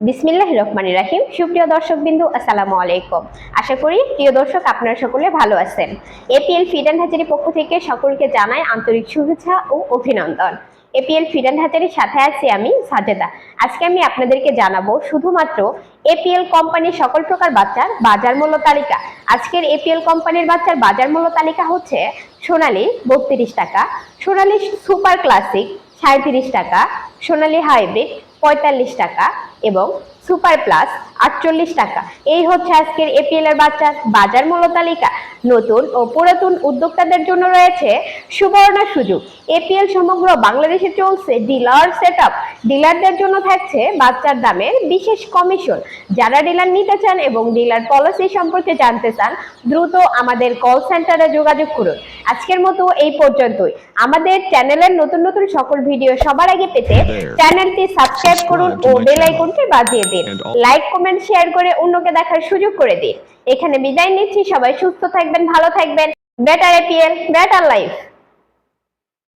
বিসমিল্লাহির রহমানির রহিম। সুপ্রিয় দর্শকবিন্দু, আসসালামু আলাইকুম। আশা করি প্রিয় দর্শক আপনারা সকলে ভালো আছেন। এপিএল ফিড অ্যান্ড হ্যাচারি পক্ষ থেকে সকলকে জানাই আন্তরিক শুভেচ্ছা ও অভিনন্দন। এপিএল ফিড অ্যান্ড হ্যাচারির সাথে আছি আমি সাজেদা। আজকে আমি আপনাদেরকে জানাবো শুধুমাত্র এপিএল কোম্পানির সকল প্রকার বাচ্চার বাজার মূল্য তালিকা। আজকের এপিএল কোম্পানির বাচ্চার বাজার মূল্য তালিকা হচ্ছে সোনালী 32 টাকা, সোনালী সুপার ক্লাসিক 37 টাকা, সোনালী হাইব্রিড 45 টাকা এবং সুপার প্লাস 48 টাকা। এই হচ্ছে আজকের এপিএল এর বাচ্চার বাজার মূল্য তালিকা। নতুন ও পুরাতন উদ্যোক্তাদের জন্য রয়েছে সুবর্ণ সুযোগ। এপিএল সমগ্র বাংলাদেশে চলছে ডিলার সেটআপ। ডিলারদের জন্য থাকছে বাচ্চার দামের বিশেষ কমিশন। যারা ডিলার নিতে চান এবং ডিলার পলিসি সম্পর্কে জানতে চান, দ্রুত আমাদের কল সেন্টারে যোগাযোগ করুন। আজকের মতো এই পর্যন্তই। আমাদের চ্যানেলের নতুন নতুন সকল ভিডিও সবার আগে পেতে চ্যানেলটি সাবস্ক্রাইব করুন ও বেল আইকনটি বাজিয়ে দিন। লাইক, কমেন্ট, শেয়ার করে অন্যকে দেখার সুযোগ করে দিন। এখানে বিদায় নিচ্ছি। সবাই সুস্থ থাকবেন, ভালো থাকবেন। Better APL, better life.